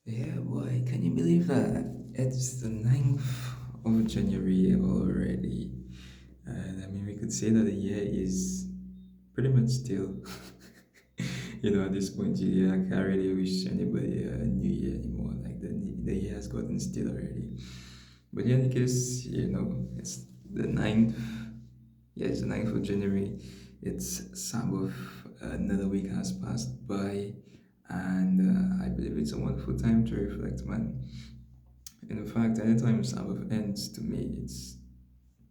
Yeah, boy, can you believe that? It's the 9th of January already. And I mean, we could say that the year is pretty much still. At this point, I can't really wish anybody a new year anymore. Like, the year has gotten still already. But in any case, it's the 9th. Yeah, it's the 9th of January. It's Sabbath. Another week has passed by. And I believe it's a wonderful time to reflect, man. In fact, anytime Sabbath ends, to me, it's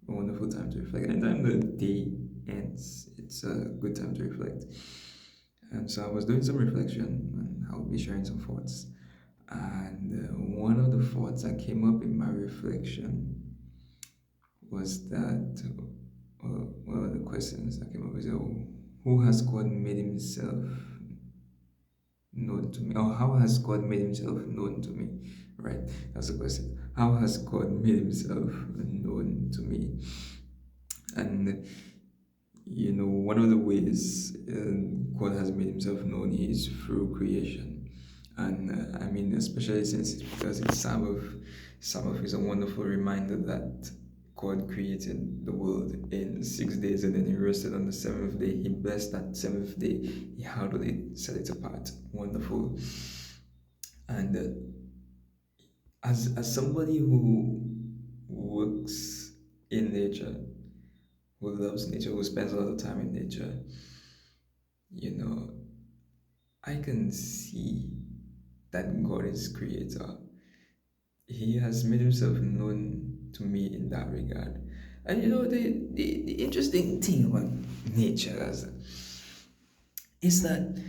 a wonderful time to reflect. Anytime the day ends, it's a good time to reflect. And so I was doing some reflection, and I'll be sharing some thoughts. And one of the thoughts that came up in my reflection was that one of the questions that came up is, who has God made himself known to me? Or how has God made himself known to me? Right? That's the question. How has God made himself known to me? And one of the ways God has made himself known is through creation. And I mean, especially because it's Sabbath. Sabbath is a wonderful reminder that God created the world in 6 days and then he rested on the seventh day. He blessed that seventh day. He hallowed it, set it apart. Wonderful. And as somebody who works in nature, who loves nature, who spends a lot of time in nature, you know, I can see that God is creator. He has made himself known to me in that regard. And the interesting thing about nature is that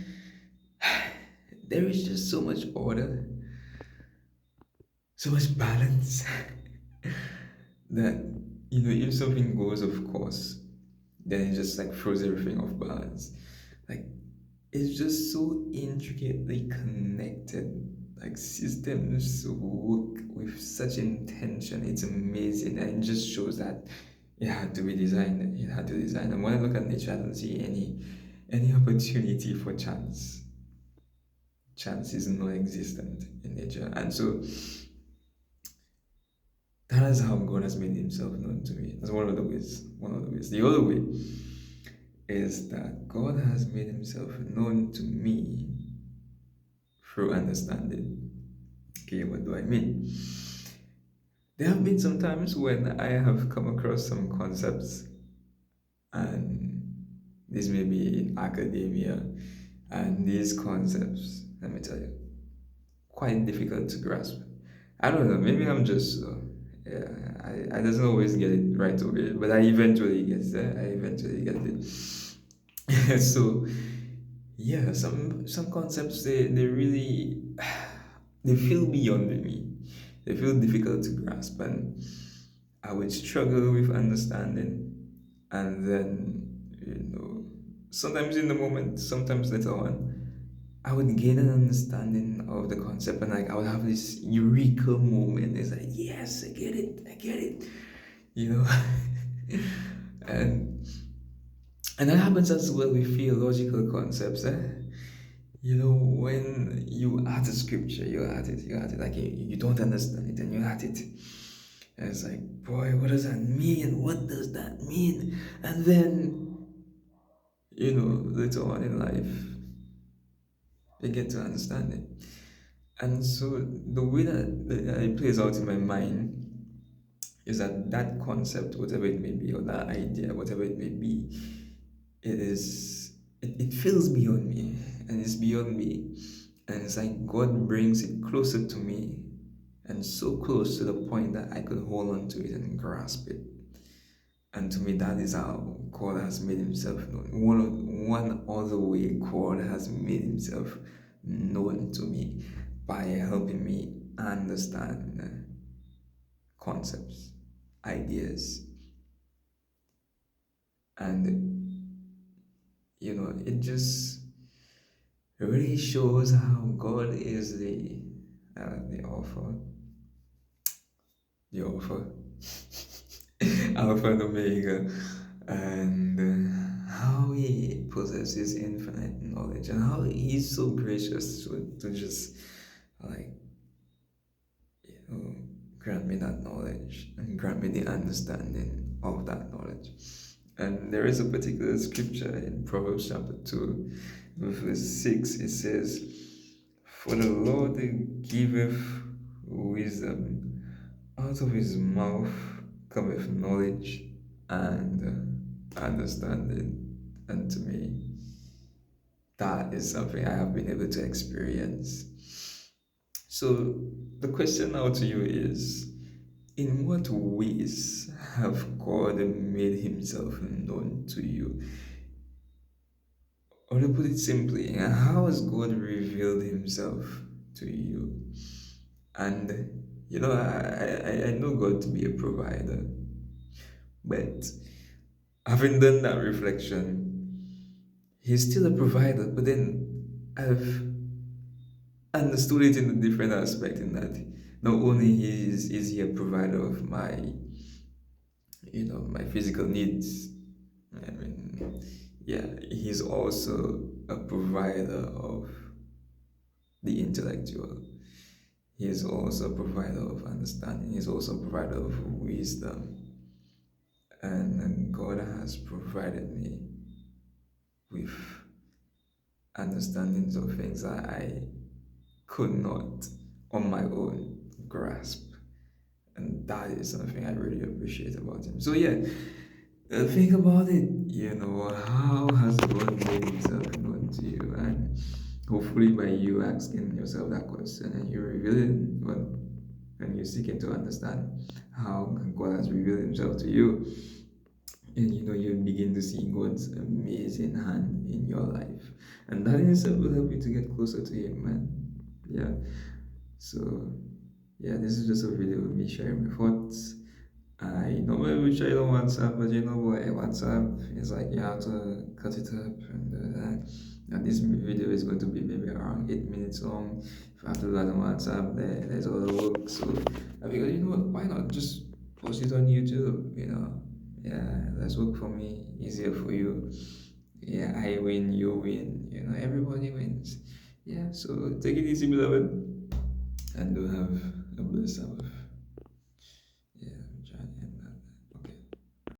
there is just so much order, so much balance that if something goes off course, then it just like throws everything off balance. Like it's just so intricately connected. Like systems work with such intention. It's amazing, and it just shows that it had to be designed. It had to design. And when I look at nature, I don't see any opportunity for chance. Chance is non-existent in nature, and so that is how God has made Himself known to me. That's one of the ways. One of the ways. The other way is that God has made Himself known to me through understanding. Okay, what do I mean? There have been some times when I have come across some concepts, and this may be in academia, and these concepts, let me tell you, quite difficult to grasp. I don't know, maybe I'm just yeah, I doesn't always get it right away, but I eventually get there. I eventually get it. So yeah, some concepts they really they feel beyond me. They feel difficult to grasp, and I would struggle with understanding. And then, sometimes in the moment, sometimes later on, I would gain an understanding of the concept, and like I would have this eureka moment. It's like, yes, I get it, you know. and and that happens as well with theological concepts. When you add a scripture, you add it, like you don't understand it, and you add it. And it's like, boy, what does that mean? What does that mean? And then, later on in life, you get to understand it. And so the way that it plays out in my mind is that concept, whatever it may be, or that idea, whatever it may be, it feels beyond me, and it's beyond me. And it's like God brings it closer to me, and so close to the point that I could hold on to it and grasp it. And to me, that is how God has made himself known. One other way God has made himself known to me by helping me understand concepts, ideas, and it really shows how God is the author, Alpha and Omega, and how He possesses infinite knowledge, and how He's so gracious to just like grant me that knowledge and grant me the understanding of that knowledge. And there is a particular scripture in Proverbs chapter 2, verse 6. It says, "For the Lord giveth wisdom, out of his mouth cometh knowledge and understanding unto me." That is something I have been able to experience. So the question now to you is, in what ways have God made himself known to you? Or to put it simply, how has God revealed himself to you? And I know God to be a provider, but having done that reflection, he's still a provider, but then I've understood it in a different aspect, in that not only is he a provider of my physical needs. I mean, yeah, he's also a provider of the intellectual. He is also a provider of understanding. He's also a provider of wisdom. And God has provided me with understandings of things that I could not on my own grasp. And that is something I really appreciate about him. So yeah, think about it. How has God made himself known to you? And hopefully by you asking yourself that question and you revealing, well, and you're seeking to understand how God has revealed himself to you, and you begin to see God's amazing hand in your life. And that in itself will help you to get closer to him, man. Yeah. So yeah, this is just a video of me sharing my thoughts. I normally would share it on WhatsApp, but WhatsApp is like you have to cut it up, and this video is going to be maybe around 8 minutes long. If I have to do that on WhatsApp, there's all the work. So I figured, why not just post it on YouTube? Yeah, let's work for me, easier for you. Yeah, I win, you win. Everybody wins. Yeah, so take it easy, beloved, and do have a blessed Sabbath.